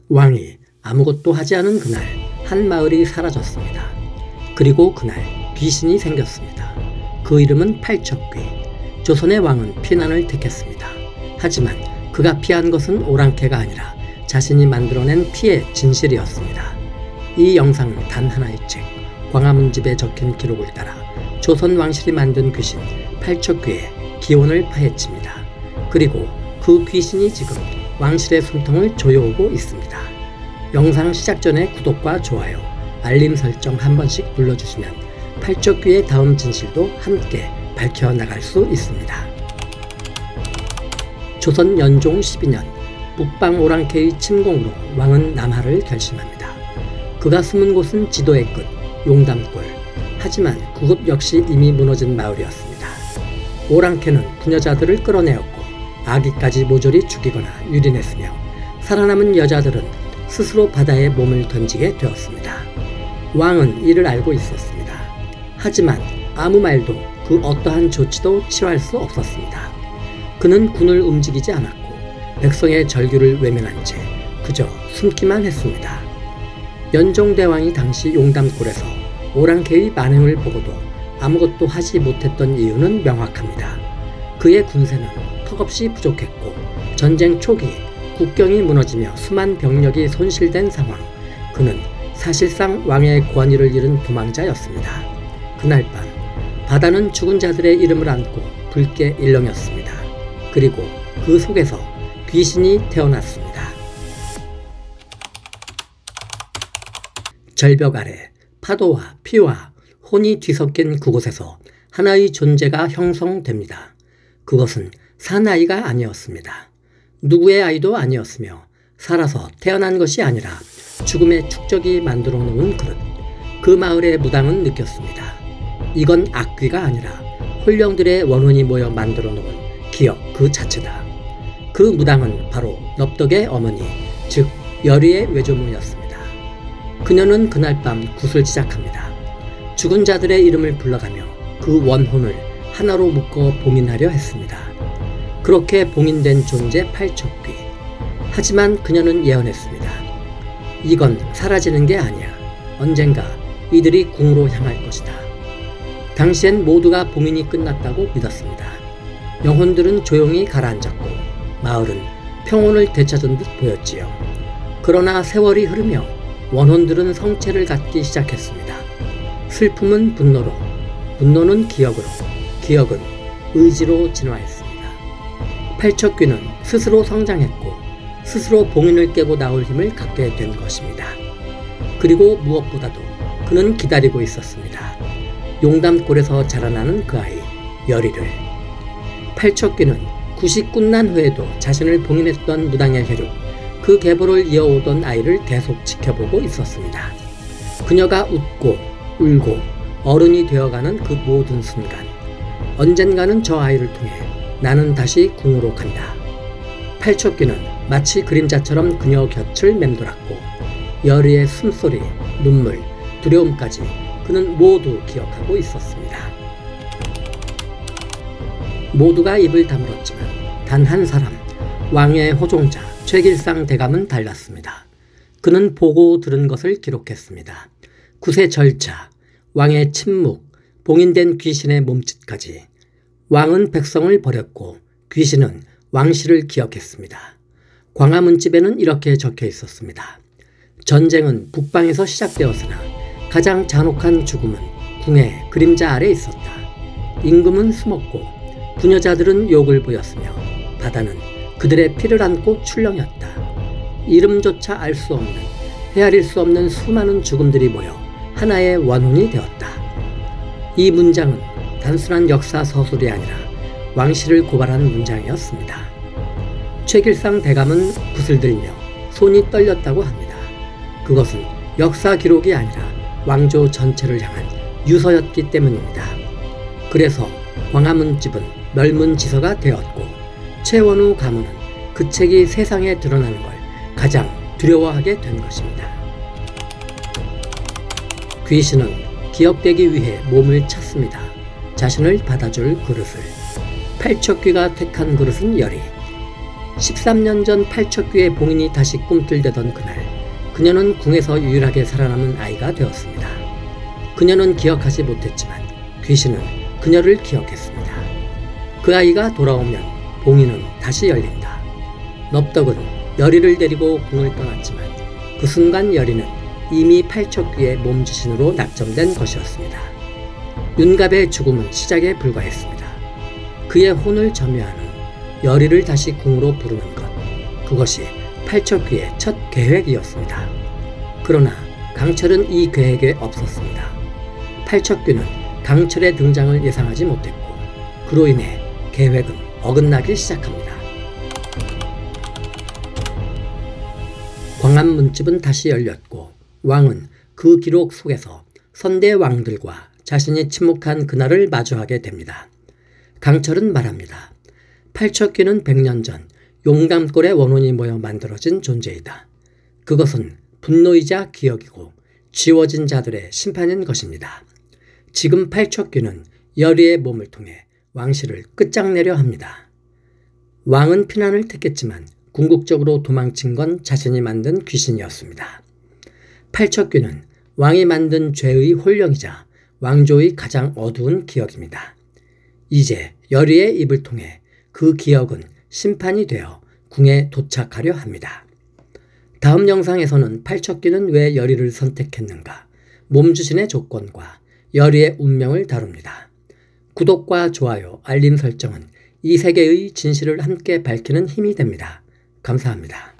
왕이 아무것도 하지 않은 그날 한 마을이 사라졌습니다. 그리고 그날 귀신이 생겼습니다. 그 이름은 팔척귀. 조선의 왕은 피난을 택했습니다. 하지만 그가 피한 것은 오랑캐가 아니라 자신이 만들어낸 피의 진실이었습니다. 이 영상은 단 하나의 책 광화문집에 적힌 기록을 따라 조선 왕실이 만든 귀신 팔척귀의 기원을 파헤칩니다. 그리고 그 귀신이 지금 왕실의 숨통을 조여오고 있습니다. 영상 시작 전에 구독과 좋아요, 알림 설정 한 번씩 눌러주시면 팔척귀의 다음 진실도 함께 밝혀나갈 수 있습니다. 조선 연종 12년 북방 오랑캐의 침공으로 왕은 남하를 결심합니다. 그가 숨은 곳은 지도의 끝 용담골. 하지만 그곳 역시 이미 무너진 마을이었습니다. 오랑캐는 부녀자들을 끌어내었고 아기까지 모조리 죽이거나 유린했으며 살아남은 여자들은 스스로 바다에 몸을 던지게 되었습니다. 왕은 이를 알고 있었습니다. 하지만 아무 말도 그 어떠한 조치도 취할 수 없었습니다. 그는 군을 움직이지 않았고 백성의 절규를 외면한 채 그저 숨기만 했습니다. 연종대왕이 당시 용담골에서 오랑캐의 만행을 보고도 아무것도 하지 못했던 이유는 명확합니다. 그의 군세는 턱없이 부족했고 전쟁 초기 국경이 무너지며 수만 병력이 손실된 상황. 그는 사실상 왕의 권위를 잃은 도망자였습니다. 그날 밤 바다는 죽은 자들의 이름을 안고 붉게 일렁였습니다. 그리고 그 속에서 귀신이 태어났습니다. 절벽 아래 파도와 피와 혼이 뒤섞인 그곳에서 하나의 존재가 형성됩니다. 그것은 사나이가 아니었습니다. 누구의 아이도 아니었으며 살아서 태어난 것이 아니라 죽음의 축적이 만들어 놓은 그릇. 그 마을의 무당은 느꼈습니다. 이건 악귀가 아니라 혼령들의 원혼이 모여 만들어 놓은 기억 그 자체다. 그 무당은 바로 넙덕의 어머니, 즉 여리의 외조모였습니다. 그녀는 그날 밤 굿을 시작합니다. 죽은 자들의 이름을 불러가며 그 원혼을 하나로 묶어 봉인하려 했습니다. 그렇게 봉인된 존재 팔척귀. 하지만 그녀는 예언했습니다. 이건 사라지는 게 아니야. 언젠가 이들이 궁으로 향할 것이다. 당시엔 모두가 봉인이 끝났다고 믿었습니다. 영혼들은 조용히 가라앉았고 마을은 평온을 되찾은 듯 보였지요. 그러나 세월이 흐르며 원혼들은 성체를 갖기 시작했습니다. 슬픔은 분노로, 분노는 기억으로, 기억은 의지로 진화했습니다. 팔척귀는 스스로 성장했고 스스로 봉인을 깨고 나올 힘을 갖게 된 것입니다. 그리고 무엇보다도 그는 기다리고 있었습니다. 용담골에서 자라나는 그 아이, 여리를. 팔척귀는 굿이 끝난 후에도 자신을 봉인했던 무당의 혈육, 그 계보를 이어오던 아이를 계속 지켜보고 있었습니다. 그녀가 웃고 울고 어른이 되어가는 그 모든 순간, 언젠가는 저 아이를 통해 나는 다시 궁으로 간다. 팔척귀는 마치 그림자처럼 그녀 곁을 맴돌았고 여리의 숨소리, 눈물, 두려움까지 그는 모두 기억하고 있었습니다. 모두가 입을 다물었지만 단 한 사람, 왕의 호종자 최길상 대감은 달랐습니다. 그는 보고 들은 것을 기록했습니다. 굿의 절차, 왕의 침묵, 봉인된 귀신의 몸짓까지. 왕은 백성을 버렸고 귀신은 왕실을 기억했습니다. 광화문집에는 이렇게 적혀 있었습니다. 전쟁은 북방에서 시작되었으나 가장 잔혹한 죽음은 궁의 그림자 아래 있었다. 임금은 숨었고 부녀자들은 욕을 보였으며 바다는 그들의 피를 안고 출렁였다. 이름조차 알 수 없는, 헤아릴 수 없는 수많은 죽음들이 모여 하나의 원혼이 되었다. 이 문장은 단순한 역사 서술이 아니라 왕실을 고발한 문장이었습니다. 최길상 대감은 굿을 들며 손이 떨렸다고 합니다. 그것은 역사 기록이 아니라 왕조 전체를 향한 유서였기 때문입니다. 그래서 광화문집은 멸문지서가 되었고 최원우 가문은 그 책이 세상에 드러나는 걸 가장 두려워하게 된 것입니다. 귀신은 기억되기 위해 몸을 찾습니다. 자신을 받아줄 그릇을. 팔척귀가 택한 그릇은 여리. 13년 전 팔척귀의 봉인이 다시 꿈틀대던 그날, 그녀는 궁에서 유일하게 살아남은 아이가 되었습니다. 그녀는 기억하지 못했지만 귀신은 그녀를 기억했습니다. 그 아이가 돌아오면 봉인은 다시 열린다. 넙덕은 여리를 데리고 궁을 떠났지만 그 순간 여리는 이미 팔척귀의 몸주신으로 낙점된 것이었습니다. 윤갑의 죽음은 시작에 불과했습니다. 그의 혼을 점유하는 여리를 다시 궁으로 부르는 것, 그것이 팔척귀의 첫 계획이었습니다. 그러나 강철은 이 계획에 없었습니다. 팔척귀는 강철의 등장을 예상하지 못했고 그로 인해 계획은 어긋나기 시작합니다. 광안문집은 다시 열렸고 왕은 그 기록 속에서 선대 왕들과 자신이 침묵한 그날을 마주하게 됩니다. 강철은 말합니다. 팔척귀는 100년 전 용감골의 원혼이 모여 만들어진 존재이다. 그것은 분노이자 기억이고 지워진 자들의 심판인 것입니다. 지금 팔척귀는 여리의 몸을 통해 왕실을 끝장내려 합니다. 왕은 피난을 택했지만 궁극적으로 도망친 건 자신이 만든 귀신이었습니다. 팔척귀는 왕이 만든 죄의 혼령이자 왕조의 가장 어두운 기억입니다. 이제 여리의 입을 통해 그 기억은 심판이 되어 궁에 도착하려 합니다. 다음 영상에서는 팔척귀는 왜 여리를 선택했는가, 몸주신의 조건과 여리의 운명을 다룹니다. 구독과 좋아요, 알림 설정은 이 세계의 진실을 함께 밝히는 힘이 됩니다. 감사합니다.